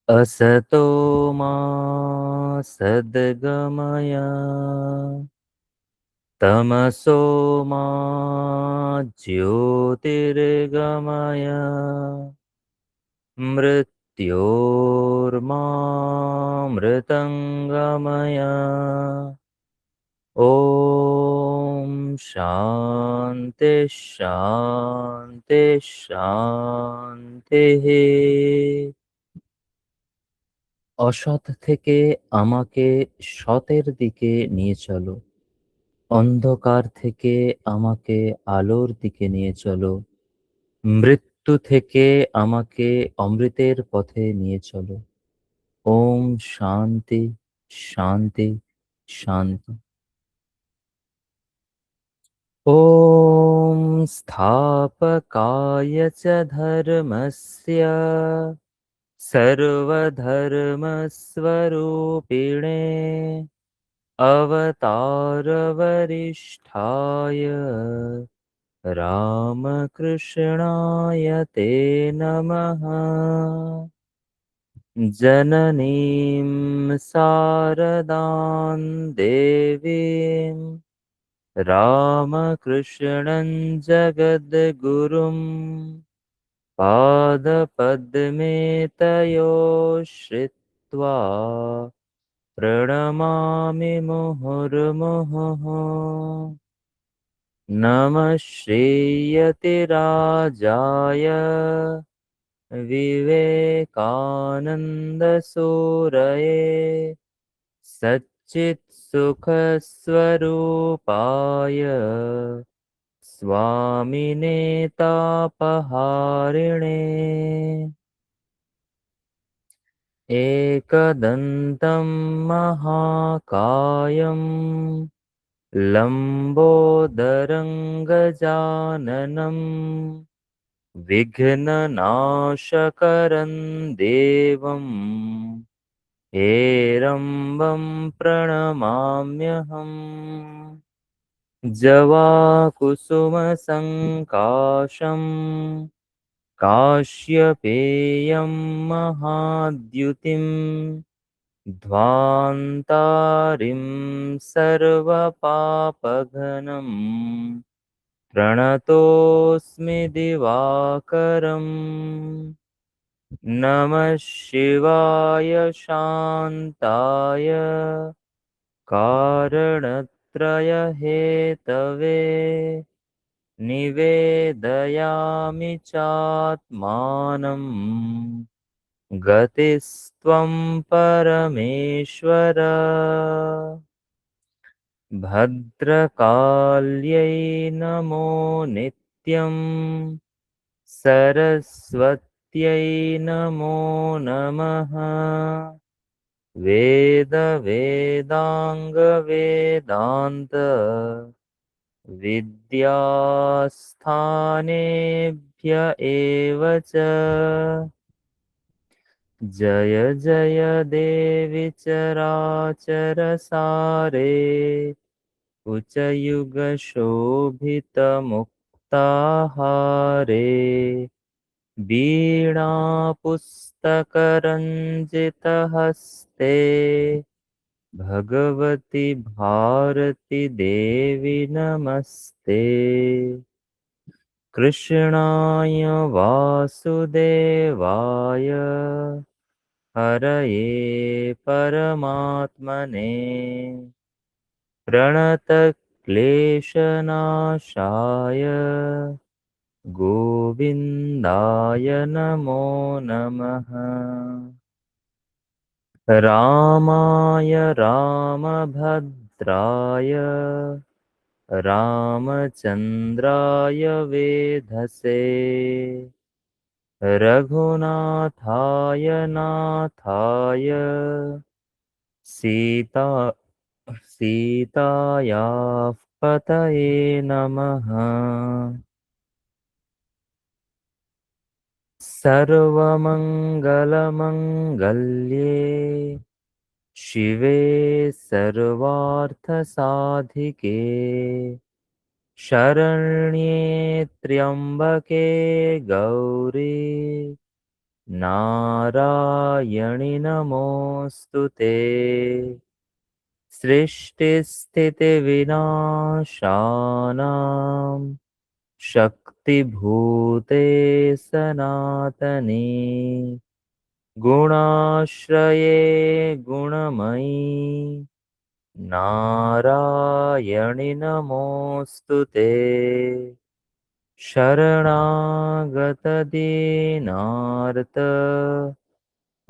असतो मा सद्गमय तमसो मा ज्योतिर्गमय मृत्योर्मामृतङ्गमय ॐ शान्ति शान्ति शान्तिः। অসৎ থেকে আমাকে সতের দিকে নিয়ে চলো, অন্ধকার থেকে আমাকে আলোর দিকে নিয়ে চলো, মৃত্যু থেকে আমাকে অমৃতের পথে নিয়ে চলো। ওম শান্তি শান্তি শান্তি। ওম স্থাপকায় চ ধর্মস্য सर्वधर्मस्वरूपिणे अवतारवरिष्ठाय रामकृष्णाय ते नमः। जननीं शारदां देवीं रामकृष्णं जगद्गुरुं पादपद्मे तयो श्रित्वा प्रणमामि मुहुर्मुहुः। नमः श्रीयतिराजाय विवेकानन्दसूरये सच्चित्सुखस्वरूपाय स्वामिने तापहारिणे एकदन्तं महाकायं लम्बोदरं गजाननं विघ्ननाशकरं देवं हेरम्बं प्रणमाम्यहम्। जवाकुसुमसङ्काशं काश्यपेयं महाद्युतिं ध्वान्तारिं सर्वपापघ्नं प्रणतोऽस्मि दिवाकरम्। नमः शिवाय शान्ताय कारणत्रयहेतवे निवेदयामि चात्मानं गतिस्त्वं परमेश्वर। भद्रकाल्यै नमो नित्यं सरस्वत्यै नमो नमः। वेदांग विद्यास्थानेभ्य एव च। जय जय देवि चराचरसारे उच्चयुगशोभितमुक्ताहारे वीणापुस्तकरञ्जितहस्ते भगवति भारती देवी नमस्ते। कृष्णाय वासुदेवाय हरये परमात्मने प्रणतक्लेशनाशाय गोविन्दाय नमो नमः। रामाय रामभद्राय रामचन्द्राय वेधसे रघुनाथाय नाथाय सीतायाः पतये नमः। सर्वमङ्गलमङ्गल्ये शिवे सर्वार्थसाधिके शरण्ये त्र्यम्बके गौरी नारायणि नमोऽस्तु ते। सृष्टिस्थितिविनाशानां शक्तिभूते सनातने गुणाश्रये गुणमयी नारायणि नमोऽस्तु ते। शरणागतदीनार्त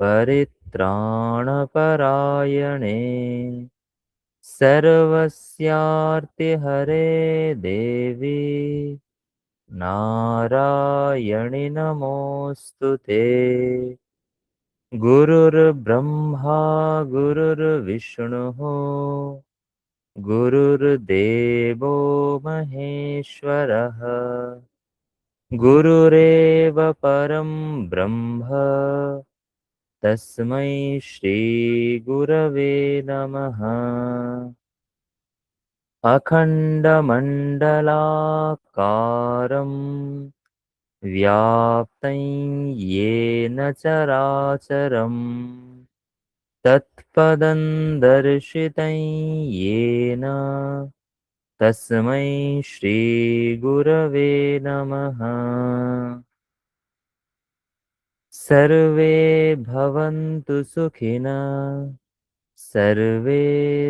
परित्राणपरायणे सर्वस्यार्तिहरे देवी नारायणि नमोऽस्तु ते। गुरुर्ब्रह्मा गुरुर्विष्णुः गुरुर्देवो महेश्वरः गुरुरेव परं ब्रह्म तस्मै श्रीगुरवे नमः। अखण्डमण्डलाकारं व्याप्तं येन चराचरम् तत्पदं दर्शितं येन तस्मै श्रीगुरवे नमः। सर्वे भवन्तु सुखिनः सर्वे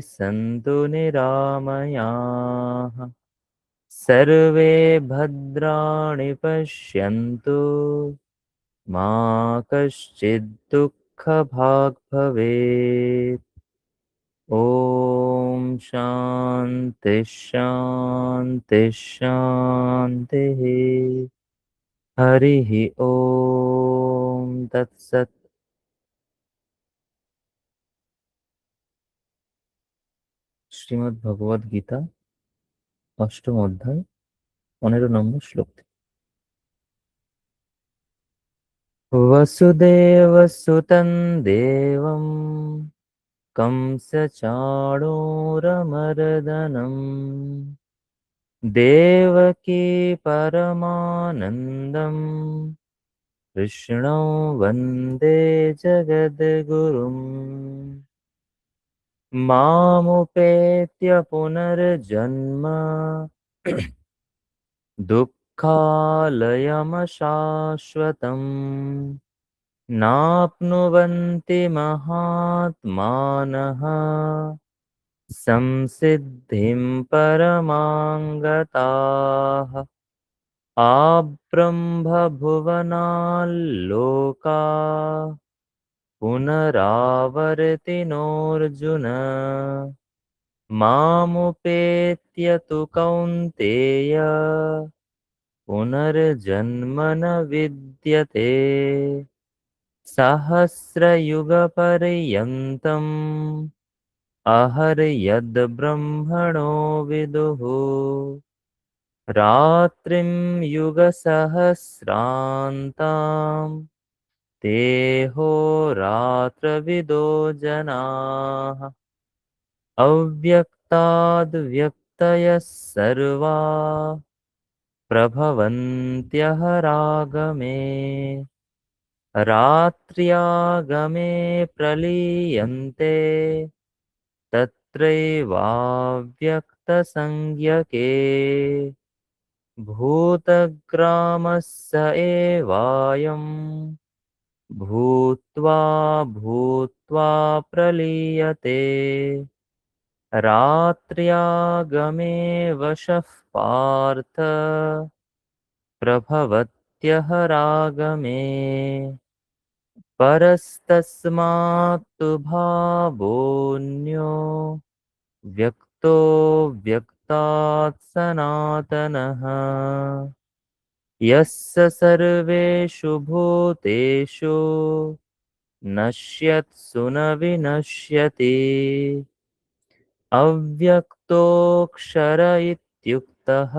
सन्तु निरामयाः सर्वे भद्राणि पश्यन्तु मा कश्चित् दुःखभाग् भवेत्। ॐ शान्ति शान्ति शान्तिः। हरिः ॐ तत्सत्। श्रीमद् भगवद गीता अष्टम अध्याय 15 নম্বর শ্লোক। वसुदेवसुतं देवं कंसचाणूरमर्दनं देवकी परमानन्दं कृष्णं वन्दे जगद्गुरुम्। मामुपेत्य पुनर्जन्म दुःखालयमशाश्वतम् नाप्नुवन्ति महात्मानः संसिद्धिं परमां गताः। आब्रह्मभुवनाल्लोका पुनरावर्तिनोऽर्जुन मामुपेत्य तु कौन्तेय पुनर्जन्म न विद्यते। सहस्रयुगपर्यन्तम् अहर्यद्ब्रह्मणो विदुः रात्रिं युगसहस्रान्तां देहोरात्रविदो जनाः अव्यक्ताद्व्यक्तयः सर्वा प्रभवन्त्यहरागमे रात्र्यागमे प्रलीयन्ते तत्रैवाव्यक्तसंज्ञके भूतग्रामः स एवायं भूत्वा भूत्वा प्रलीयते रात्र्यागमे वशः पार्थ प्रभवत्यहरागमे परस्तस्मात् तु भावोऽन्यो व्यक्तो व्यक्तात् सनातनः यस्य सर्वेषु भूतेषु नश्यत्सु न विनश्यति अव्यक्तोऽक्षर इत्युक्तः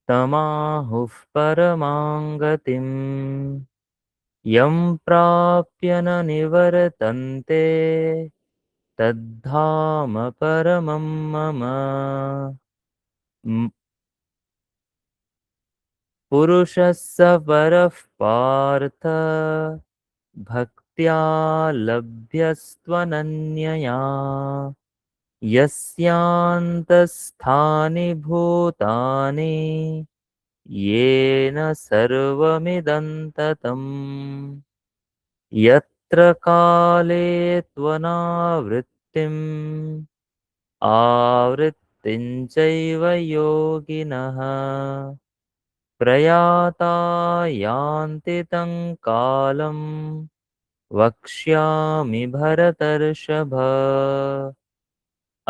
तमाहुः परमां गतिम् यं प्राप्य न निवर्तन्ते तद्धाम परमं मम। पुरुषः स परः पार्थ भक्त्या लभ्यस्त्वनन्यया यस्यान्तस्थानि भूतानि येन सर्वमिदं ततम् यत्र काले त्वनावृत्तिम् आवृत्तिं चैव योगिनः प्रयाता यान्ति तं कालम् वक्ष्यामि भरतर्षभ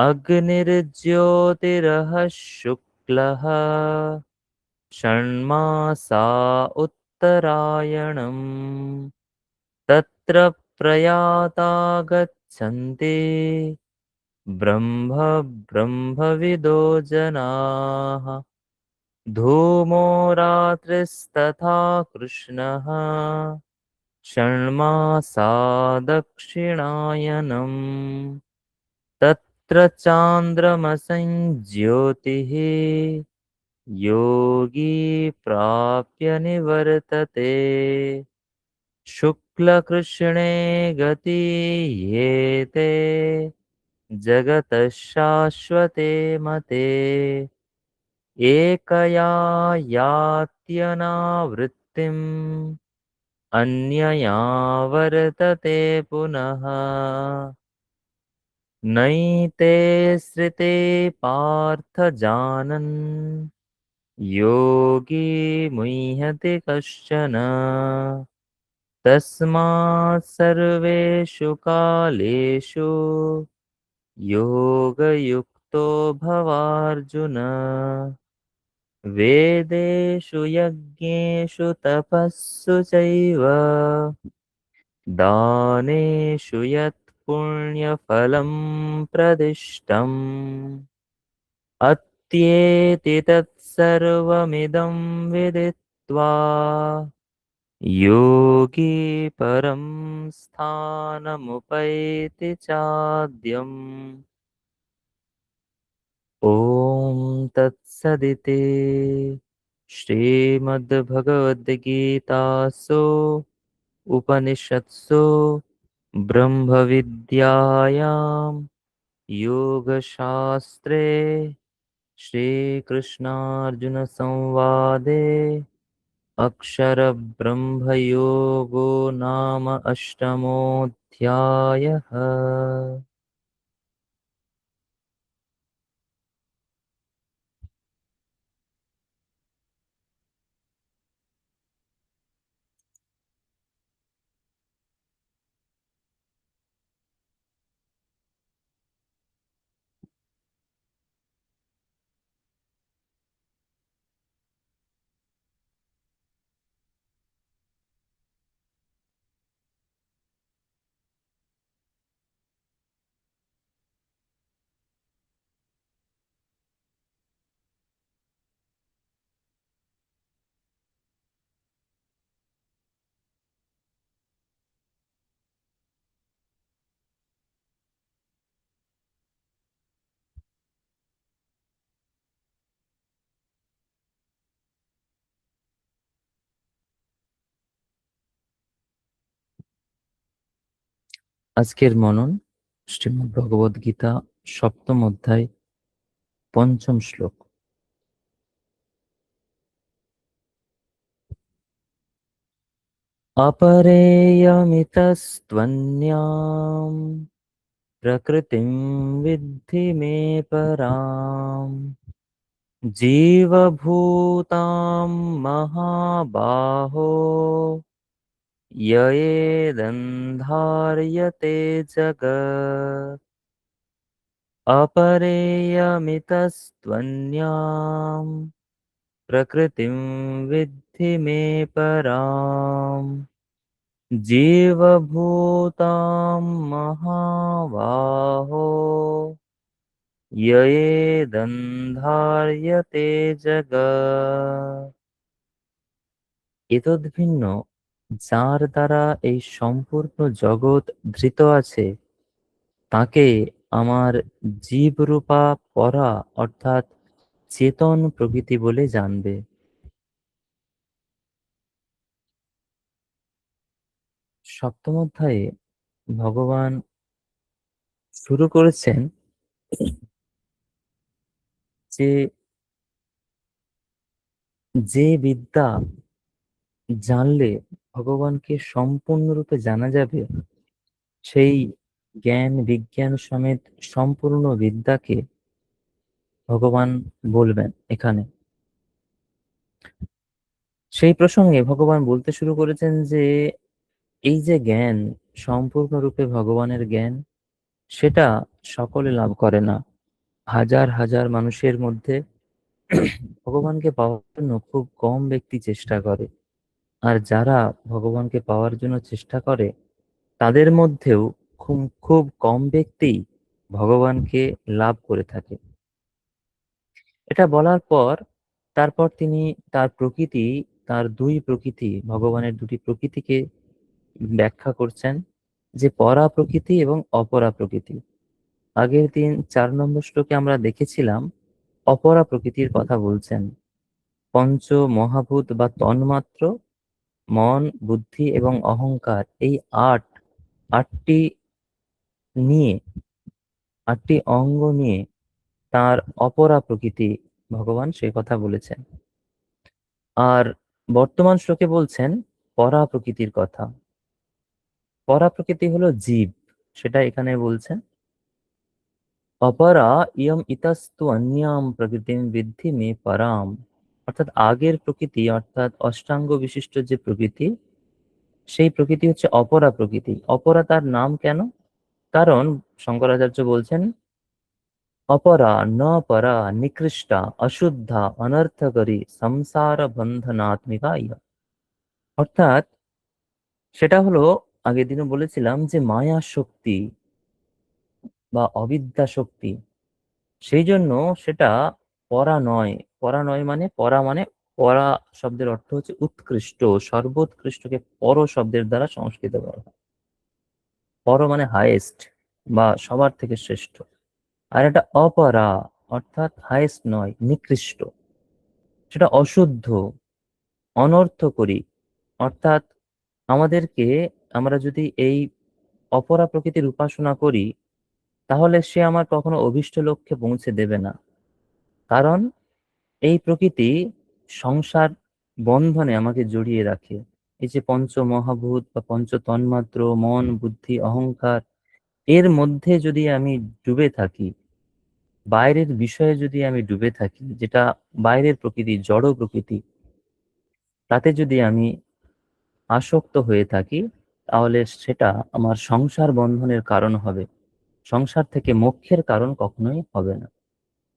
अग्निर्ज्योतिरः शुक्लः षण्मासा उत्तरायणम् तत्र प्रयाता गच्छन्ति ब्रह्म ब्रह्मविदो जनाः धूमो रात्रिस्तथा कृष्णः षण्मासा दक्षिणायनम् तत्र चान्द्रमसञ्ज्योतिः योगी प्राप्य निवर्तते शुक्लकृष्णे गति येते जगतः शाश्वते मते एकया यात्यनावृत्तिम् अन्यया वर्तते पुनः नैते श्रिते पार्थ जानन् योगी मुह्यति कश्चन तस्मात् सर्वेषु कालेषु योगयुक्तो भवार्जुन वेदेषु यज्ञेषु तपस्सु चैव दानेषु यत् पुण्यफलं प्रदिष्टम् अत्येति तत्सर्वमिदं विदित्वा योगी परं स्थानमुपैति चाद्यम् ॐ तत्सदिति श्रीमद्भगवद्गीतासु उपनिषत्सु ब्रह्मविद्यायां योगशास्त्रे श्रीकृष्णार्जुनसंवादे अक्षरब्रह्मयोगो नाम अष्टमोऽध्यायः। আজকের মনন শ্রীমদ্ ভগবদ গীতা সপ্তম অধ্যায় পঞ্চম শ্লোক। अपरेयमितस्त्वन्याम् प्रकृतिं विद्धि मे पराम् जीवभूतां महाबाहो ययेदन्धार्यते जगत् अपरेयमितस्त्वन्याम् प्रकृतिं विद्धि मे पराम् जीवभूतां महाबाहो ययेदन्धार्यते जगत् এতদ্ভিন্ন যার দ্বারা এই সম্পূর্ণ জগৎ ধৃত আছে তাকে আমার জীবরূপা পরা অর্থাৎ চেতন প্রকৃতি বলে জানবে। সপ্তম অধ্যায়ে ভগবান শুরু করেছেন যে যে বিদ্যা জানলে ভগবানকে সম্পূর্ণরূপে জানা যাবে, সেই জ্ঞান বিজ্ঞান সমেত সম্পূর্ণ বিদ্যাকে ভগবান বলবেন এখানে। সেই প্রসঙ্গে ভগবান বলতে শুরু করেছেন যে এই যে জ্ঞান, সম্পূর্ণরূপে ভগবানের জ্ঞান, সেটা সকলে লাভ করে না। হাজার হাজার মানুষের মধ্যে ভগবানকে পাওয়ার জন্য খুব কম ব্যক্তি চেষ্টা করে। আর যারা ভগবানকে পাওয়ার জন্য চেষ্টা করে, তাদের মধ্যেও খুব খুব কম ব্যক্তি ভগবানকে লাভ করে থাকে। এটা বলার পর তারপর তিনি তার প্রকৃতি, তার দুই প্রকৃতি, ভগবানের দুটি প্রকৃতিকে ব্যাখ্যা করছেন, যে পরা প্রকৃতি এবং অপরা প্রকৃতি। আগের দিন 4 নম্বর শ্লোকে আমরা দেখেছিলাম অপরা প্রকৃতির কথা বলছেন। পঞ্চ মহাভূত বা তন্মাত্র, মন, বুদ্ধি এবং অহংকার, এই আটটি নিয়ে, আটটি অঙ্গ নিয়ে তার অপরা প্রকৃতি, ভগবান সেই কথা বলেছেন। আর বর্তমান শ্লোকে বলছেন পরা প্রকৃতির কথা। পরা প্রকৃতি হলো জীব, সেটা এখানে বলছেন। অপরা ইয়ম ইতস্তু অন্যাম প্রকৃতিম বিদ্ধি মে পরাম। অর্থাৎ আগের প্রকৃতি, অর্থাৎ অষ্টাঙ্গ বিশিষ্ট যে প্রকৃতি, সেই প্রকৃতি হচ্ছে অপরা প্রকৃতি। অপরা তার নাম কেন? কারণ শঙ্করাচার্য বলছেন অপরা ন পরা নিকৃষ্টা অশুদ্ধা অনর্থকরী সংসার বন্ধনাত্মিকা ইহ। অর্থাৎ সেটা হলো, আগের দিনও বলেছিলাম যে মায়া শক্তি বা অবিদ্যা শক্তি, সেই জন্য সেটা পরা নয়। পরা নয় মানে, পরা মানে, পরা শব্দের অর্থ হচ্ছে উৎকৃষ্ট, সর্বোৎকৃষ্টকে পর শব্দের দ্বারা সংস্কৃত করা হয়। পর মানে হাইয়েস্ট বা সবার থেকে শ্রেষ্ঠ। আর এটা অপরা, অর্থাৎ হাইয়েস্ট নয়, নিকৃষ্ট, সেটা অশুদ্ধ, অনর্থকরী। অর্থাৎ আমাদেরকে, আমরা যদি এই অপরা প্রকৃতির উপাসনা করি, তাহলে সে আমার কখনো অভীষ্ট লক্ষ্যে পৌঁছে দেবে না। কারণ এই প্রকৃতি সংসার বন্ধনে আমাকে জড়িয়ে রাখে। এই যে পঞ্চ মহাভূত বা পঞ্চ তন্মাত্র, মন, বুদ্ধি, অহংকার, এর মধ্যে যদি আমি ডুবে থাকি, বাইরের বিষয়ে যদি আমি ডুবে থাকি, যেটা বাইরের প্রকৃতি, জড় প্রকৃতি, তাতে যদি আমি আসক্ত হয়ে থাকি, তাহলে সেটা আমার সংসার বন্ধনের কারণ হবে। সংসার থেকে মোক্ষের কারণ কখনোই হবে না।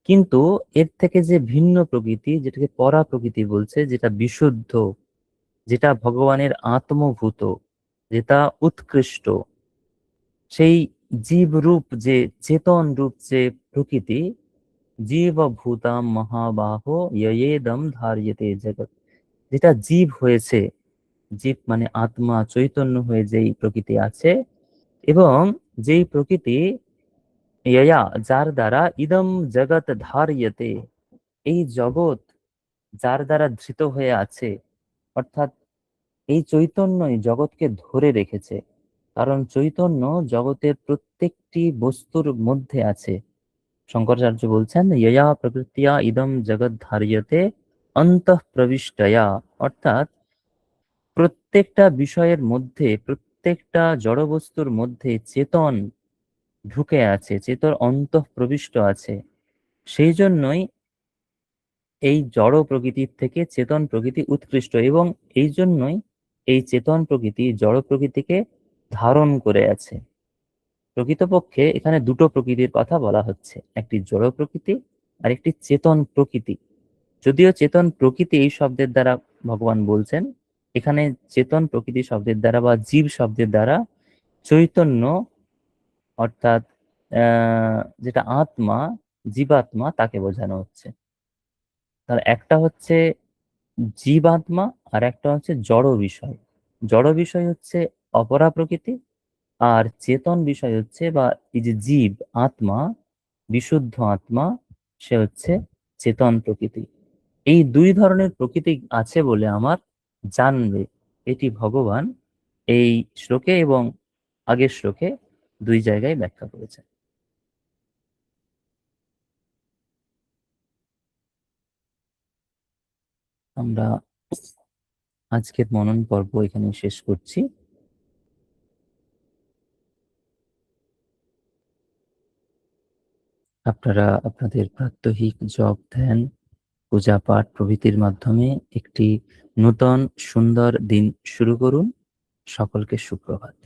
কিন্তু এর থেকে যে ভিন্ন প্রকৃতি, যেটাকে পরা প্রকৃতি বলছে, যেটা বিশুদ্ধ, যেটা ভগবানের আত্মভূত, যেটা উৎকৃষ্ট, সেই জীব রূপ, যে চেতন রূপ যে প্রকৃতি, জীবভূতাম মহাবাহ ইয়েদম ধার্যতে জগৎ, যেটা জীব হয়েছে, জীব মানে আত্মা, চৈতন্য হয়ে যেই প্রকৃতি আছে, এবং যেই প্রকৃতি ইয়া, যার দ্বারা ইদম জগৎ ধার্যতে, এই জগৎ যার দ্বারা ধৃত হয়ে আছে, অর্থাৎ এই চৈতন্যই জগৎকে ধরে রেখেছে। কারণ চৈতন্য জগতের প্রত্যেকটি বস্তুর মধ্যে আছে। শঙ্করাচার্য বলছেন ইয়া প্রকৃতিয়া ইদম জগৎ ধার্যতে অন্তঃ প্রবিষ্টয়া। অর্থাৎ প্রত্যেকটা বিষয়ের মধ্যে, প্রত্যেকটা জড়বস্তুর মধ্যে চেতন ঢুকে আছে, চেতন অন্তঃ প্রবিষ্ট আছে। সেই জন্যই এই জড় প্রকৃতির থেকে চেতন প্রকৃতি উৎকৃষ্ট, এবং এই জন্যই এই চেতন প্রকৃতি জড় প্রকৃতিকে ধারণ করে আছে। প্রকৃতপক্ষে এখানে দুটো প্রকৃতির কথা বলা হচ্ছে, একটি জড় প্রকৃতি আর একটি চেতন প্রকৃতি। যদিও চেতন প্রকৃতি এই শব্দের দ্বারা ভগবান বলছেন, এখানে চেতন প্রকৃতি শব্দের দ্বারা বা জীব শব্দের দ্বারা চৈতন্য, অর্থাৎ যেটা আত্মা, জীবাত্মা, তাকে বোঝানো হচ্ছে। তার একটা হচ্ছে জীবাত্মা আর একটা হচ্ছে জড় বিষয়। জড় বিষয় হচ্ছে অপরা প্রকৃতি, আর চেতন বিষয় হচ্ছে, বা এই যে জীব আত্মা, বিশুদ্ধ আত্মা, সে হচ্ছে চেতন প্রকৃতি। এই দুই ধরনের প্রকৃতি আছে বলে আমার জানবে, এটি ভগবান এই শ্লোকে এবং আগের শ্লোকে ২ জায়গায় ব্যাখ্যা করেছেন। আমরা আজকের মনন পর্ব এখানে শেষ করছি। আপনারা আপনাদের প্রাত্যহিক জপ, ধ্যান, পূজা পাঠ প্রভৃতির মাধ্যমে একটি নূতন সুন্দর দিন শুরু করুন। সকলকে সুপ্রভাত।